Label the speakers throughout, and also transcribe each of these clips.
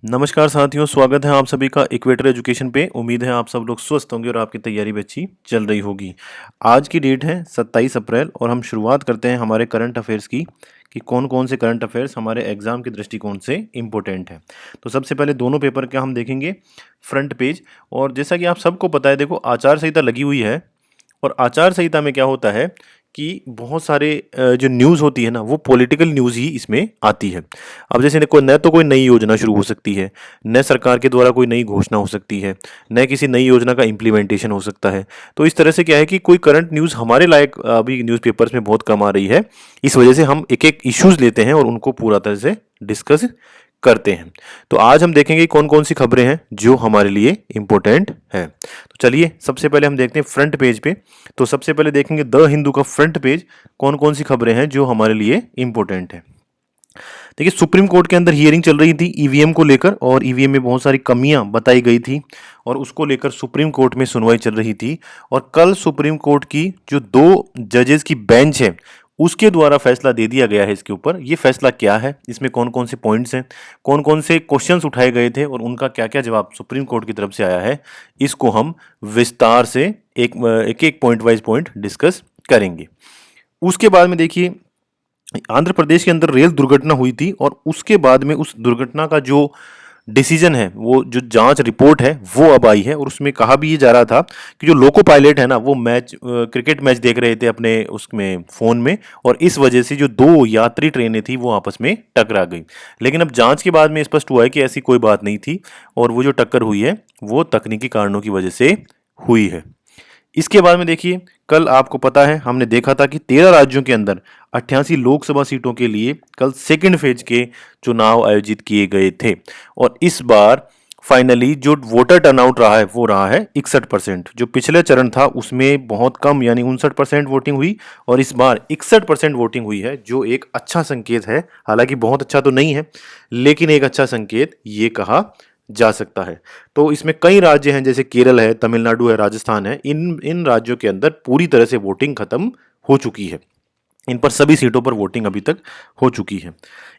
Speaker 1: नमस्कार साथियों, स्वागत है आप सभी का इक्वेटर एजुकेशन पे। उम्मीद है आप सब लोग स्वस्थ होंगे और आपकी तैयारी भी अच्छी चल रही होगी। आज की डेट है 27 अप्रैल और हम शुरुआत करते हैं हमारे करंट अफेयर्स की कि कौन कौन से करंट अफेयर्स हमारे एग्जाम के दृष्टिकोण से इम्पोर्टेंट है। तो सबसे पहले दोनों पेपर का हम देखेंगे फ्रंट पेज। और जैसा कि आप सबको पता है, देखो आचार संहिता लगी हुई है और आचार संहिता में क्या होता है कि बहुत सारे जो न्यूज़ होती है ना, वो पॉलिटिकल न्यूज़ ही इसमें आती है। अब जैसे कोई नई योजना शुरू हो सकती है, न सरकार के द्वारा कोई नई घोषणा हो सकती है, न किसी नई योजना का इम्प्लीमेंटेशन हो सकता है। तो इस तरह से क्या है कि कोई करंट न्यूज़ हमारे लायक अभी न्यूज़पेपर्स में बहुत कम आ रही है। इस वजह से हम एक एक इश्यूज़ लेते हैं और उनको पूरा तरह से डिस्कस करते हैं। तो आज हम देखेंगे कौन कौन सी खबरें हैं जो हमारे लिए इम्पोर्टेंट है। तो चलिए सबसे पहले हम देखते हैं फ्रंट पेज पे। तो सबसे पहले देखेंगे द हिंदू का फ्रंट पेज, कौन कौन सी खबरें हैं जो हमारे लिए इम्पोर्टेंट है। देखिए, सुप्रीम कोर्ट के अंदर हियरिंग चल रही थी ईवीएम को लेकर और ईवीएम में बहुत सारी कमियां बताई गई थी और उसको लेकर सुप्रीम कोर्ट में सुनवाई चल रही थी। और कल सुप्रीम कोर्ट की जो 2 जजेस की बेंच है उसके द्वारा फैसला दे दिया गया है इसके ऊपर। ये फैसला क्या है, इसमें कौन कौन से पॉइंट्स हैं, कौन कौन से क्वेश्चंस उठाए गए थे और उनका क्या क्या जवाब सुप्रीम कोर्ट की तरफ से आया है, इसको हम विस्तार से एक एक पॉइंट वाइज पॉइंट डिस्कस करेंगे। उसके बाद में देखिए, आंध्र प्रदेश के अंदर रेल दुर्घटना हुई थी और उसके बाद में उस दुर्घटना का जो डिसीजन है, वो जो जांच रिपोर्ट है वो अब आई है। और उसमें कहा भी ये जा रहा था कि जो लोको पायलट है ना, वो क्रिकेट मैच देख रहे थे अपने उसमें फ़ोन में और इस वजह से जो 2 यात्री ट्रेनें थी वो आपस में टकरा गई। लेकिन अब जांच के बाद में स्पष्ट हुआ है कि ऐसी कोई बात नहीं थी और वो जो टक्कर हुई है वो तकनीकी कारणों की वजह से हुई है। इसके बाद में देखिए, कल आपको पता है हमने देखा था कि 13 राज्यों के अंदर 88 लोकसभा सीटों के लिए कल सेकंड फेज के चुनाव आयोजित किए गए थे। और इस बार फाइनली जो वोटर टर्नआउट रहा है वो रहा है 61%। जो पिछले चरण था उसमें बहुत कम यानी 59% वोटिंग हुई और इस बार 61% वोटिंग हुई है, जो एक अच्छा संकेत है। हालांकि बहुत अच्छा तो नहीं है, लेकिन एक अच्छा संकेत ये कहा जा सकता है। तो इसमें कई राज्य हैं, जैसे केरल है, तमिलनाडु है, राजस्थान है। इन राज्यों के अंदर पूरी तरह से वोटिंग खत्म हो चुकी है। इन पर सभी सीटों पर वोटिंग अभी तक हो चुकी है।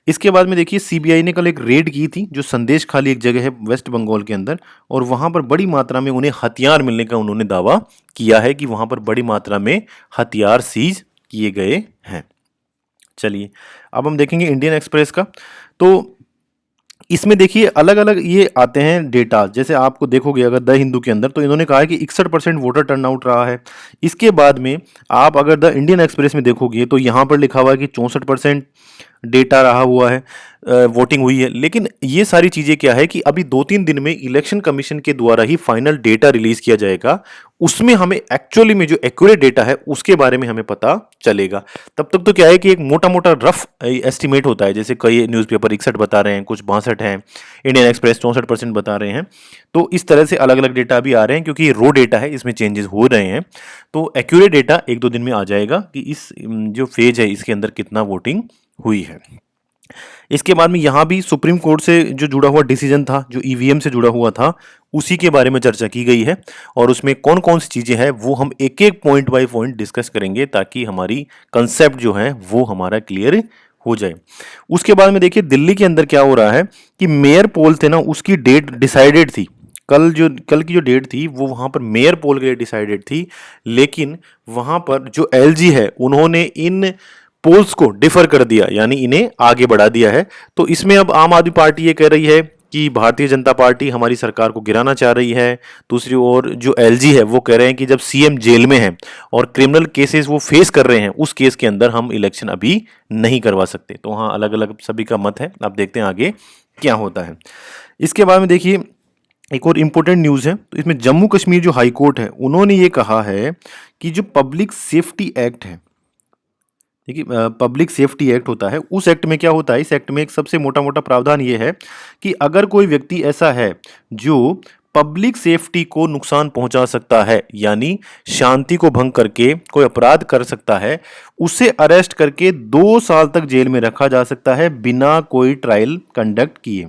Speaker 1: इसके बाद में देखिए, सीबीआई ने कल एक रेड की थी जो संदेश खाली एक जगह है वेस्ट बंगाल के अंदर, और वहां पर बड़ी मात्रा में उन्हें हथियार मिलने का उन्होंने दावा किया है कि वहां पर बड़ी मात्रा में हथियार सीज किए गए हैं। चलिए अब हम देखेंगे इंडियन एक्सप्रेस का। तो इसमें देखिए अलग अलग ये आते हैं डेटा। जैसे आपको देखोगे अगर द हिंदू के अंदर, तो इन्होंने कहा है कि 61% वोटर टर्नआउट रहा है। इसके बाद में आप अगर द इंडियन एक्सप्रेस में देखोगे तो यहाँ पर लिखा हुआ है कि 64% डेटा रहा हुआ है, वोटिंग हुई है। लेकिन ये सारी चीज़ें क्या है कि अभी 2-3 दिन में इलेक्शन कमीशन के द्वारा ही फाइनल डेटा रिलीज किया जाएगा। उसमें हमें एक्चुअली में जो एक्यूरेट डेटा है उसके बारे में हमें पता चलेगा। तब तक तो क्या है कि एक मोटा मोटा रफ एस्टिमेट होता है। जैसे कई न्यूज़पेपर 61 बता रहे हैं, कुछ 62 हैं, इंडियन एक्सप्रेस 64% बता रहे हैं। तो इस तरह से अलग अलग डेटा भी आ रहे हैं क्योंकि ये रो डेटा है, इसमें चेंजेस हो रहे हैं। तो एक्यूरेट डेटा 1-2 दिन में आ जाएगा कि इस जो फेज है इसके अंदर कितना वोटिंग हुई है। इसके बाद में यहाँ भी सुप्रीम कोर्ट से जो जुड़ा हुआ डिसीजन था, जो ईवीएम से जुड़ा हुआ था, उसी के बारे में चर्चा की गई है और उसमें कौन कौन सी चीज़ें हैं वो हम एक एक पॉइंट बाय पॉइंट डिस्कस करेंगे ताकि हमारी कंसेप्ट जो है वो हमारा क्लियर हो जाए। उसके बाद में देखिए दिल्ली के अंदर क्या हो रहा है कि मेयर पोल थे ना, उसकी डेट डिसाइडेड थी। कल की जो डेट थी वो वहाँ पर मेयर पोल के लिए डिसाइडेड थी, लेकिन वहाँ पर जो एलजी है उन्होंने इन पोल्स को डिफर कर दिया, यानी इन्हें आगे बढ़ा दिया है। तो इसमें अब आम आदमी पार्टी ये कह रही है कि भारतीय जनता पार्टी हमारी सरकार को गिराना चाह रही है। दूसरी ओर जो एलजी है वो कह रहे हैं कि जब सीएम जेल में है और क्रिमिनल केसेस वो फेस कर रहे हैं, उस केस के अंदर हम इलेक्शन अभी नहीं करवा सकते। तो हाँ, अलग अलग सभी का मत है। अब देखते हैं आगे क्या होता है। इसके बाद में देखिए एक और इम्पोर्टेंट न्यूज़ है। तो इसमें जम्मू कश्मीर जो हाई कोर्ट है उन्होंने ये कहा है कि जो पब्लिक सेफ्टी एक्ट है, देखिए पब्लिक सेफ्टी एक्ट होता है, उस एक्ट में क्या होता है, इस एक्ट में एक सबसे मोटा मोटा प्रावधान ये है कि अगर कोई व्यक्ति ऐसा है जो पब्लिक सेफ्टी को नुकसान पहुंचा सकता है, यानी शांति को भंग करके कोई अपराध कर सकता है, उसे अरेस्ट करके 2 साल तक जेल में रखा जा सकता है बिना कोई ट्रायल कंडक्ट किए।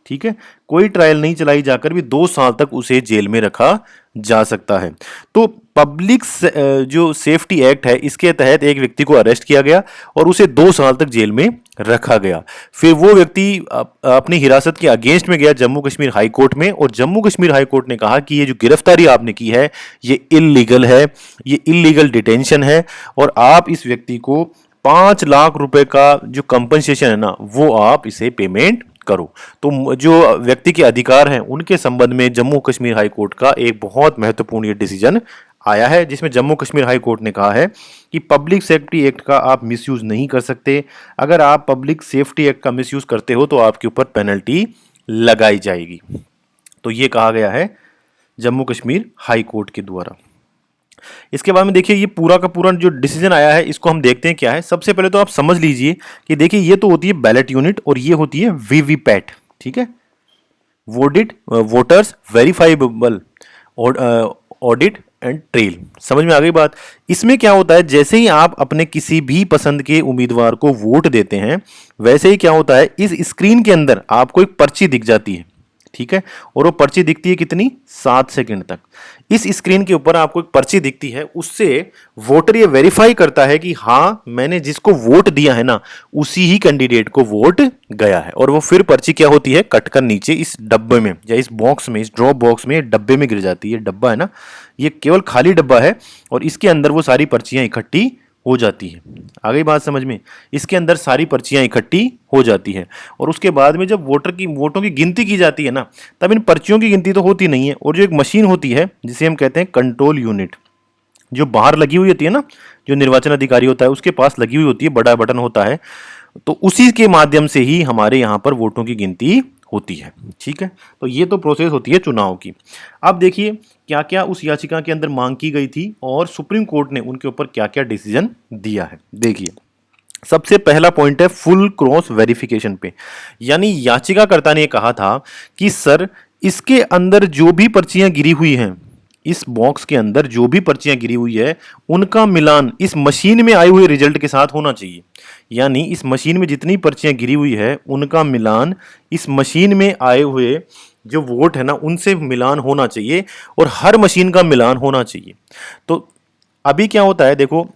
Speaker 1: ठीक है, कोई ट्रायल नहीं चलाई जाकर भी 2 साल तक उसे जेल में रखा जा सकता है। तो पब्लिक जो सेफ्टी एक्ट है इसके तहत एक व्यक्ति को अरेस्ट किया गया और उसे 2 साल तक जेल में रखा गया। फिर वो व्यक्ति अपनी हिरासत के अगेंस्ट में गया जम्मू कश्मीर हाई कोर्ट में, और जम्मू कश्मीर हाई कोर्ट ने कहा कि ये जो गिरफ्तारी आपने की है ये इल्लीगल है, ये इल्लीगल डिटेंशन है, और आप इस व्यक्ति को 5 लाख रुपए का जो कंपनसेशन है ना वो आप इसे पेमेंट करो। तो जो व्यक्ति के अधिकार हैं उनके संबंध में जम्मू कश्मीर हाई कोर्ट का एक बहुत महत्वपूर्ण ये डिसीजन आया है, जिसमें जम्मू कश्मीर हाई कोर्ट ने कहा है कि पब्लिक सेफ्टी एक्ट का आप मिसयूज नहीं कर सकते। अगर आप पब्लिक सेफ्टी एक्ट का मिसयूज करते हो तो आपके ऊपर पेनल्टी लगाई जाएगी। तो ये कहा गया है जम्मू कश्मीर हाई कोर्ट के द्वारा। इसके बाद में देखिए ये पूरा का पूरा जो डिसीजन आया है इसको हम देखते हैं क्या है। सबसे पहले तो आप समझ लीजिए कि देखिए ये तो होती है बैलेट यूनिट और ये होती है वीवीपैट, ठीक है, voters verifiable audit and trail. समझ में आ गई बात। इसमें क्या होता है, जैसे ही आप अपने किसी भी पसंद के उम्मीदवार को वोट देते हैं वैसे ही क्या होता है, इस स्क्रीन के अंदर आपको एक पर्ची दिख जाती है, ठीक है, और वो पर्ची दिखती है कितनी, 7 सेकंड तक। इस स्क्रीन के ऊपर आपको एक पर्ची दिखती है, उससे वोटर ये वेरीफाई करता है कि हाँ मैंने जिसको वोट दिया है ना उसी ही कैंडिडेट को वोट गया है, और वो फिर पर्ची क्या होती है, कटकर नीचे इस डब्बे में या इस बॉक्स में, इस ड्रॉप बॉक्स में, डब्बे में गिर जाती है। डब्बा है ना, ये केवल खाली डब्बा है और इसके अंदर वो सारी पर्चियां इकट्ठी हो जाती है। आ गई बात समझ में। इसके अंदर सारी पर्चियां इकट्ठी हो जाती है और उसके बाद में जब वोटों की गिनती की जाती है ना तब इन पर्चियों की गिनती तो होती नहीं है, और जो एक मशीन होती है जिसे हम कहते हैं कंट्रोल यूनिट, जो बाहर लगी हुई होती है ना, जो निर्वाचन अधिकारी होता है उसके पास लगी हुई होती है, बड़ा बटन होता है, तो उसी के माध्यम से ही हमारे यहाँ पर वोटों की गिनती होती है। ठीक है, तो ये तो प्रोसेस होती है चुनाव की। अब देखिए क्या क्या उस याचिका के अंदर मांग की गई थी और सुप्रीम कोर्ट ने उनके ऊपर क्या क्या डिसीजन दिया है। देखिए सबसे पहला पॉइंट है फुल क्रॉस वेरिफिकेशन पे, यानी याचिकाकर्ता ने कहा था कि सर इसके अंदर जो भी पर्चियां गिरी हुई हैं, इस बॉक्स के अंदर जो भी पर्चियां गिरी हुई है उनका मिलान इस मशीन में आए हुए रिजल्ट के साथ होना चाहिए। यानी इस मशीन में जितनी पर्चियां गिरी हुई है उनका मिलान इस मशीन में आए हुए जो वोट है ना उनसे मिलान होना चाहिए और हर मशीन का मिलान होना चाहिए। तो अभी क्या होता है, देखो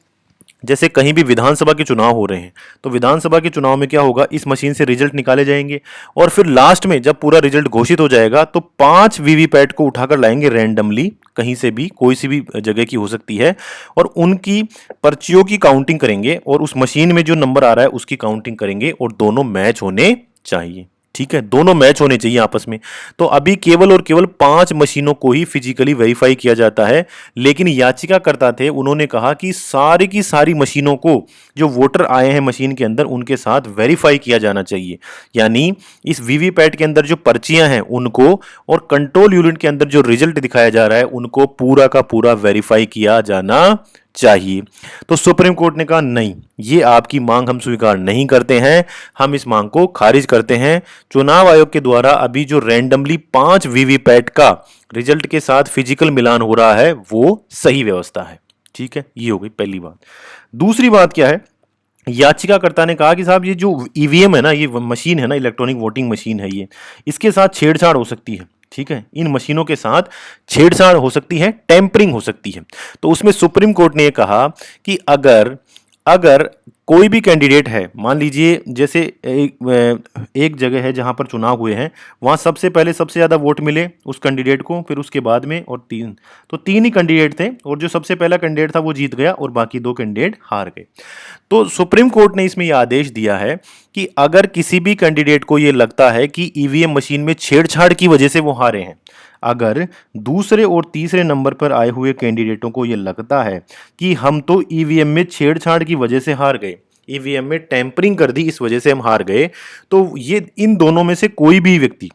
Speaker 1: जैसे कहीं भी विधानसभा के चुनाव हो रहे हैं तो विधानसभा के चुनाव में क्या होगा, इस मशीन से रिजल्ट निकाले जाएंगे और फिर लास्ट में जब पूरा रिजल्ट घोषित हो जाएगा तो 5 वीवीपैट को उठाकर लाएंगे रैंडमली, कहीं से भी कोई सी भी जगह की हो सकती है, और उनकी पर्चियों की काउंटिंग करेंगे और उस मशीन में जो नंबर आ रहा है उसकी काउंटिंग करेंगे और दोनों मैच होने चाहिए। ठीक है, दोनों मैच होने चाहिए आपस में। तो अभी केवल और केवल 5 मशीनों को ही फिजिकली वेरीफाई किया जाता है, लेकिन याचिकाकर्ता थे उन्होंने कहा कि सारी की सारी मशीनों को जो वोटर आए हैं मशीन के अंदर उनके साथ वेरीफाई किया जाना चाहिए। यानी इस वीवीपैट के अंदर जो पर्चियां हैं उनको और कंट्रोल यूनिट के अंदर जो रिजल्ट दिखाया जा रहा है उनको पूरा का पूरा वेरीफाई किया जाना चाहिए। तो सुप्रीम कोर्ट ने कहा नहीं, ये आपकी मांग हम स्वीकार नहीं करते हैं, हम इस मांग को खारिज करते हैं। चुनाव आयोग के द्वारा अभी जो रैंडमली 5 वीवीपैट का रिजल्ट के साथ फिजिकल मिलान हो रहा है वो सही व्यवस्था है। ठीक है, ये हो गई पहली बात। दूसरी बात क्या है, याचिकाकर्ता ने कहा कि साहब ये जो ईवीएम है ना, ये मशीन है ना, इलेक्ट्रॉनिक वोटिंग मशीन है, ये इसके साथ छेड़छाड़ हो सकती है। ठीक है, इन मशीनों के साथ छेड़छाड़ हो सकती है, टेम्परिंग हो सकती है। तो उसमें सुप्रीम कोर्ट ने कहा कि अगर कोई भी कैंडिडेट है, मान लीजिए जैसे एक जगह है जहां पर चुनाव हुए हैं, वहां सबसे पहले सबसे ज्यादा वोट मिले उस कैंडिडेट को, फिर उसके बाद में और 3 ही कैंडिडेट थे और जो सबसे पहला कैंडिडेट था वो जीत गया और बाकी 2 कैंडिडेट हार गए। तो सुप्रीम कोर्ट ने इसमें यह आदेश दिया है कि अगर किसी भी कैंडिडेट को यह लगता है कि ईवीएम मशीन में छेड़छाड़ की वजह से वो हारे हैं, अगर दूसरे और तीसरे नंबर पर आए हुए कैंडिडेटों को यह लगता है कि हम तो ईवीएम में छेड़छाड़ की वजह से हार गए, ईवीएम में टैंपरिंग कर दी इस वजह से हम हार गए, तो ये इन दोनों में से कोई भी व्यक्ति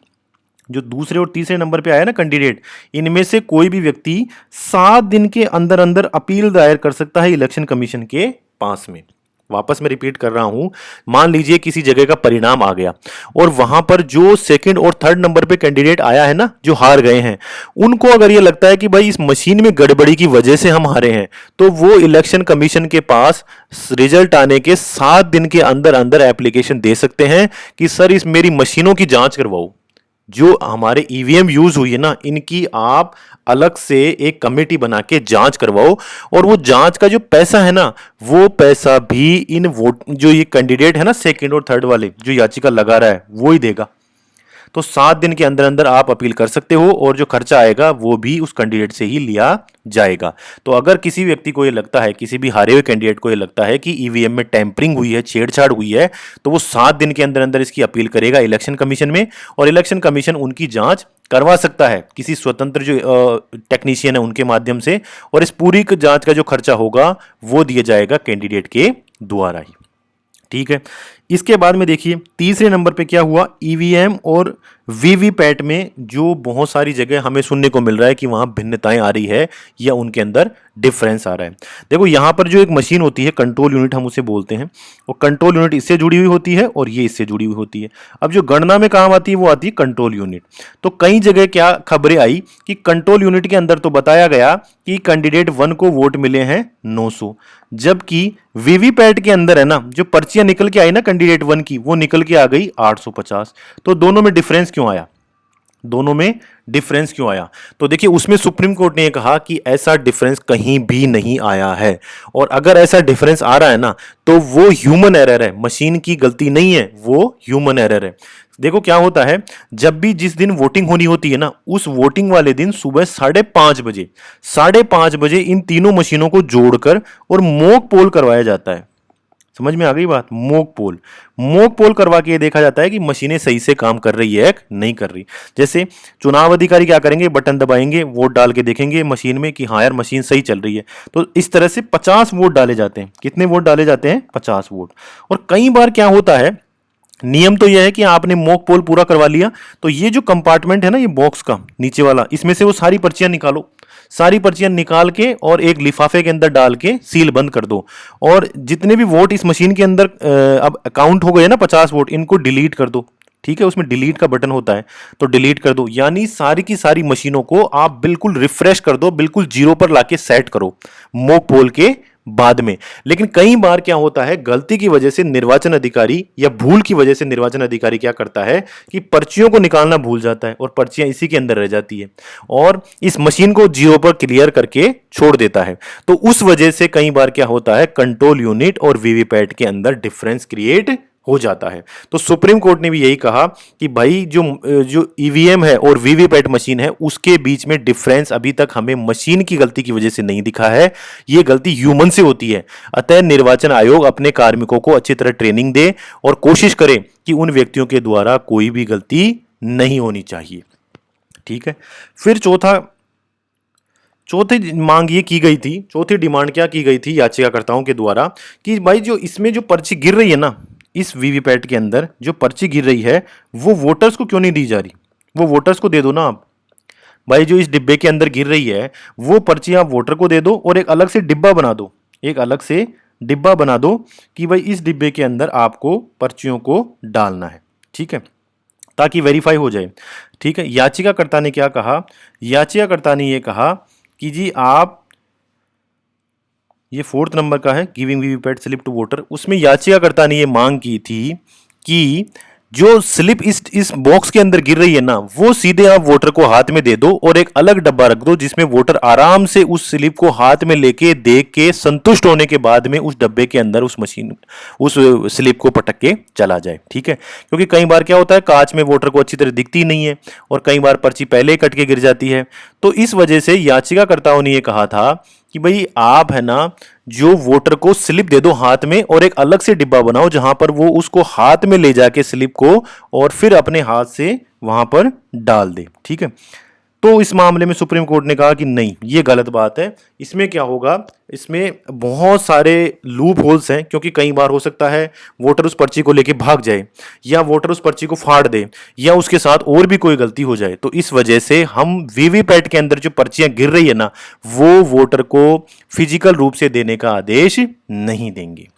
Speaker 1: जो दूसरे और तीसरे नंबर पे आया ना कैंडिडेट, इनमें से कोई भी व्यक्ति 7 दिन के अंदर अंदर अपील दायर कर सकता है इलेक्शन कमीशन के पास में। वापस मैं रिपीट कर रहा हूं, मान लीजिए किसी जगह का परिणाम आ गया और वहां पर जो सेकंड और थर्ड नंबर पे कैंडिडेट आया है ना, जो हार गए हैं, उनको अगर ये लगता है कि भाई इस मशीन में गड़बड़ी की वजह से हम हारे हैं, तो वो इलेक्शन कमीशन के पास रिजल्ट आने के 7 दिन के अंदर अंदर एप्लीकेशन दे सकते हैं कि सर इस मेरी मशीनों की जांच करवाओ। जो हमारे ईवीएम यूज हुई है ना, इनकी आप अलग से एक कमेटी बना के जांच करवाओ, और वो जांच का जो पैसा है ना, वो पैसा भी इन वोट जो ये कैंडिडेट है ना सेकंड और थर्ड वाले जो याचिका लगा रहा है वो ही देगा। तो 7 दिन के अंदर अंदर आप अपील कर सकते हो, और जो खर्चा आएगा वो भी उस कैंडिडेट से ही लिया जाएगा। तो अगर किसी व्यक्ति को ये लगता है, किसी भी हारे हुए कैंडिडेट को ये लगता है कि ईवीएम में टैंपरिंग हुई है, छेड़छाड़ हुई है, तो वो 7 दिन के अंदर अंदर इसकी अपील करेगा इलेक्शन कमीशन में, और इलेक्शन कमीशन उनकी जांच करवा सकता है किसी स्वतंत्र जो टेक्नीशियन है उनके माध्यम से, और इस पूरी जांच का जो खर्चा होगा वो दिया जाएगा कैंडिडेट के द्वारा ही। ठीक है, इसके बाद में देखिए तीसरे नंबर पे क्या हुआ, ईवीएम और वीवीपैट में जो बहुत सारी जगह हमें सुनने को मिल रहा है कि वहां भिन्नताएं आ रही है या उनके अंदर डिफरेंस आ रहा है। देखो यहां पर जो एक मशीन होती है, कंट्रोल यूनिट हम उसे बोलते हैं, और कंट्रोल यूनिट इससे जुड़ी हुई होती है और ये इससे जुड़ी हुई होती है। अब जो गणना में काम आती है वो आती है कंट्रोल यूनिट। तो कई जगह क्या खबरें आई कि कंट्रोल यूनिट के अंदर तो बताया गया कि कैंडिडेट 1 को वोट मिले हैं 900, जबकि वीवीपैट के अंदर है ना, जो पर्चियां निकल के आई ना कैंडिडेट 1 की, वो निकल के आ गई 850। तो दोनों में डिफरेंस क्यों आया, दोनों में डिफरेंस क्यों आया? तो देखिए उसमें सुप्रीम कोर्ट ने कहा कि ऐसा डिफरेंस कहीं भी नहीं आया है, और अगर ऐसा डिफरेंस आ रहा है ना तो वो ह्यूमन एरर है, मशीन की गलती नहीं है, वो ह्यूमन एरर है। देखो क्या होता है, जब भी जिस दिन वोटिंग होनी होती है ना, उस वोटिंग वाले दिन सुबह 5:30 बजे इन तीनों मशीनों को जोड़कर और मॉक पोल करवाया जाता है। समझ में आ गई बात? मॉक पोल करवा के देखा जाता है कि मशीनें सही से काम कर रही है नहीं कर रही। जैसे चुनाव अधिकारी क्या करेंगे, बटन दबाएंगे, वोट डाल के देखेंगे मशीन में कि हाँ यार मशीन सही चल रही है। तो इस तरह से 50 वोट डाले जाते हैं। कितने वोट डाले जाते हैं? 50 वोट। और कई बार क्या होता है, नियम तो यह है कि आपने मॉक पोल पूरा करवा लिया, तो ये जो कंपार्टमेंट है ना, ये बॉक्स का नीचे वाला, इसमें से वो सारी पर्चियां निकालो, सारी पर्चियां निकाल के और एक लिफाफे के अंदर डाल के सील बंद कर दो, और जितने भी वोट इस मशीन के अंदर अब काउंट हो गए ना 50 वोट, इनको डिलीट कर दो। ठीक है, उसमें डिलीट का बटन होता है, तो डिलीट कर दो। यानी सारी की सारी मशीनों को आप बिल्कुल रिफ्रेश कर दो, बिल्कुल जीरो पर लाके सेट करो मॉक पोल के बाद में। लेकिन कई बार क्या होता है, गलती की वजह से निर्वाचन अधिकारी या भूल की वजह से निर्वाचन अधिकारी क्या करता है कि पर्चियों को निकालना भूल जाता है, और पर्चियां इसी के अंदर रह जाती है, और इस मशीन को जीरो पर क्लियर करके छोड़ देता है। तो उस वजह से कई बार क्या होता है, कंट्रोल यूनिट और वीवीपैट के अंदर डिफरेंस क्रिएट हो जाता है। तो सुप्रीम कोर्ट ने भी यही कहा कि भाई जो ईवीएम है और वीवीपैट मशीन है, उसके बीच में डिफरेंस अभी तक हमें मशीन की गलती की वजह से नहीं दिखा है, ये गलती ह्यूमन से होती है। अतः निर्वाचन आयोग अपने कार्मिकों को अच्छी तरह ट्रेनिंग दे और कोशिश करे कि उन व्यक्तियों के द्वारा कोई भी गलती नहीं होनी चाहिए। ठीक है, फिर चौथी मांग ये की गई थी, चौथी डिमांड क्या की गई थी याचिकाकर्ताओं के द्वारा, कि भाई जो इसमें जो पर्ची गिर रही है ना, इस वीवीपैट के अंदर जो पर्ची गिर रही है, वो वोटर्स को क्यों नहीं दी जा रही? वो वोटर्स को दे दो ना आप। भाई जो इस डिब्बे के अंदर गिर रही है, वो पर्ची आप वोटर को दे दो, और एक अलग से डिब्बा बना दो, एक अलग से डिब्बा बना दो कि भाई इस डिब्बे के अंदर आपको पर्चियों को डालना है। ठीक है, ताकि वेरीफाई हो जाए। ठीक है, याचिकाकर्ता ने क्या कहा, याचिकाकर्ता ने ये कहा कि जी आप, ये 4th नंबर का है, giving VVPAT slip to voter, उसमें याचिकाकर्ता ने ये मांग की थी कि जो स्लिप इस बॉक्स के अंदर गिर रही है ना, वो सीधे आप वोटर को हाथ में दे दो, और एक अलग डब्बा रख दो जिसमें वोटर आराम से उस स्लिप को हाथ में लेके देख के संतुष्ट होने के बाद में उस डब्बे के अंदर उस स्लिप को पटक के चला जाए। ठीक है, क्योंकि कई बार क्या होता है, कांच में वोटर को अच्छी तरह दिखती नहीं है, और कई बार पर्ची पहले ही कट के गिर जाती है। तो इस वजह से याचिकाकर्ताओं ने यह कहा था कि भाई आप है ना, जो वोटर को स्लिप दे दो हाथ में, और एक अलग से डिब्बा बनाओ जहां पर वो उसको हाथ में ले जाके स्लिप को और फिर अपने हाथ से वहां पर डाल दे। ठीक है, तो इस मामले में सुप्रीम कोर्ट ने कहा कि नहीं, ये गलत बात है। इसमें क्या होगा, इसमें बहुत सारे लूप होल्स हैं, क्योंकि कई बार हो सकता है वोटर उस पर्ची को लेके भाग जाए, या वोटर उस पर्ची को फाड़ दे, या उसके साथ और भी कोई गलती हो जाए। तो इस वजह से हम वीवीपैट के अंदर जो पर्चियां गिर रही है ना, वो वोटर को फिजिकल रूप से देने का आदेश नहीं देंगे।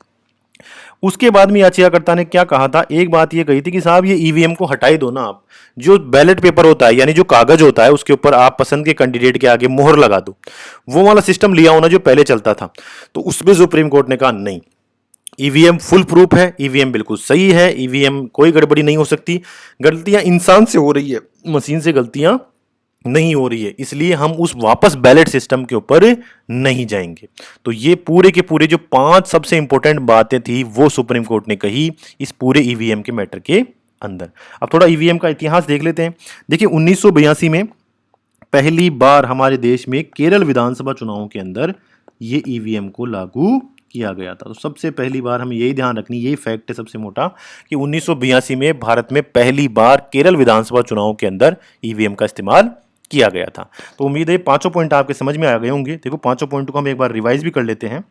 Speaker 1: उसके बाद में याचिकाकर्ता ने क्या कहा था, एक बात ये कही थी कि साहब ये ईवीएम को हटाई दो ना आप, जो बैलेट पेपर होता है यानी जो कागज होता है उसके ऊपर आप पसंद के कैंडिडेट के आगे मोहर लगा दो, वो वाला सिस्टम लिया होना जो पहले चलता था। तो उसमें सुप्रीम कोर्ट ने कहा नहीं, ईवीएम फुल प्रूफ है, ईवीएम बिल्कुल सही है, ईवीएम कोई गड़बड़ी नहीं हो सकती, गलतियां इंसान से हो रही है, मशीन से गलतियां नहीं हो रही है, इसलिए हम उस वापस बैलेट सिस्टम के ऊपर नहीं जाएंगे। तो ये पूरे के पूरे जो 5 सबसे इंपॉर्टेंट बातें थी वो सुप्रीम कोर्ट ने कही इस पूरे ईवीएम के मैटर के अंदर। अब थोड़ा ईवीएम का इतिहास देख लेते हैं। देखिए 1982 में पहली बार हमारे देश में केरल विधानसभा चुनावों के अंदर ये ईवीएम को लागू किया गया था। तो सबसे पहली बार हमें यही ध्यान रखनी, यही फैक्ट है सबसे मोटा, कि 1982 में भारत में पहली बार केरल विधानसभा चुनाव के अंदर ईवीएम का इस्तेमाल किया गया था। तो उम्मीद है पांचों पॉइंट आपके समझ में आ गए होंगे। देखो पांचों पॉइंट को हम एक बार रिवाइज भी कर लेते हैं।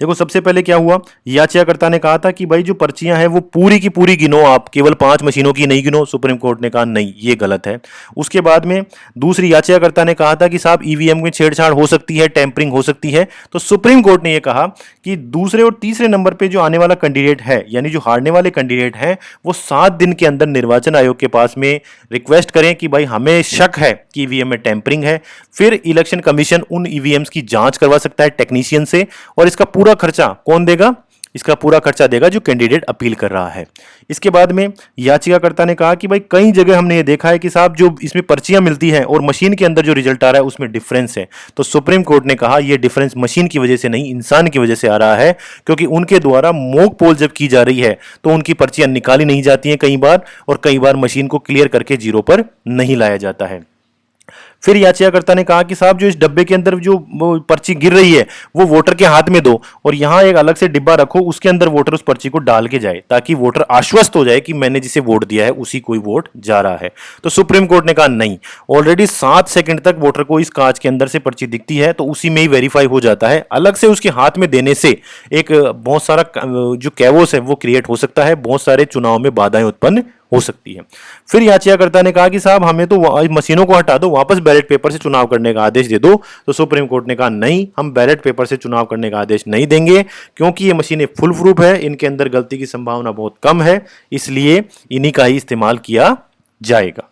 Speaker 1: देखो सबसे पहले क्या हुआ, याचिकाकर्ता ने कहा था कि भाई जो पर्चियां हैं वो पूरी की पूरी गिनो, आप केवल 5 मशीनों की नहीं गिनो। सुप्रीम कोर्ट ने कहा नहीं, ये गलत है। उसके बाद में दूसरी याचिकाकर्ता ने कहा था कि साहब ईवीएम में छेड़छाड़ हो सकती है, टेम्परिंग हो सकती है। तो सुप्रीम कोर्ट ने यह कहा कि दूसरे और तीसरे नंबर पे जो आने वाला कैंडिडेट है, यानी जो हारने वाले कैंडिडेट हैं, वो 7 दिन के अंदर निर्वाचन आयोग के पास में रिक्वेस्ट करें कि भाई हमें शक है कि ईवीएम में टेम्परिंग है। फिर इलेक्शन कमीशन उन ईवीएम्स की जांच करवा सकता है टेक्नीशियन से, और इसका पूरा खर्चा कौन देगा? इसका पूरा खर्चा देगा जो कैंडिडेट अपील कर रहा है। इसके बाद में याचिकाकर्ता ने कहा कि भाई कई जगह हमने ये देखा है कि साहब जो इसमें पर्चियां मिलती हैं और मशीन के अंदर जो रिजल्ट आ रहा है उसमें डिफरेंस है। तो सुप्रीम कोर्ट ने कहा यह डिफरेंस मशीन की वजह से नहीं, इंसान की वजह से आ रहा है, क्योंकि उनके द्वारा मॉक पोल जब की जा रही है तो उनकी पर्चियां निकाली नहीं जाती हैं कई बार, और कई बार मशीन को क्लियर करके जीरो पर नहीं लाया जाता है। फिर याचिकाकर्ता ने कहा कि साहब जो इस डब्बे के अंदर जो वो पर्ची गिर रही है वो वोटर के हाथ में दो, और यहां एक अलग से डिब्बा रखो, उसके अंदर वोटर उस पर्ची को डाल के जाए, ताकि वोटर आश्वस्त हो जाए कि मैंने जिसे वोट दिया है उसी कोई वोट जा रहा है। तो सुप्रीम कोर्ट ने कहा नहीं, ऑलरेडी 7 सेकंड तक वोटर को इस कांच के अंदर से पर्ची दिखती है तो उसी में ही वेरीफाई हो जाता है। अलग से उसके हाथ में देने से एक बहुत सारा जो कैवोस है वो क्रिएट हो सकता है, बहुत सारे चुनाव में बाधाएं उत्पन्न हो सकती है। फिर याचिकाकर्ता ने कहा कि साहब हमें तो मशीनों को हटा दो, वापस बैलेट पेपर से चुनाव करने का आदेश दे दो। तो सुप्रीम कोर्ट ने कहा नहीं, हम बैलेट पेपर से चुनाव करने का आदेश नहीं देंगे, क्योंकि ये मशीनें फुल प्रूफ है, इनके अंदर गलती की संभावना बहुत कम है, इसलिए इन्हीं का ही इस्तेमाल किया जाएगा।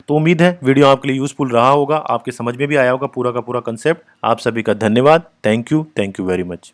Speaker 1: तो उम्मीद है वीडियो आपके लिए यूजफुल रहा होगा, आपके समझ में भी आया होगा पूरा का पूरा कंसेप्ट। आप सभी का धन्यवाद। Thank you very much.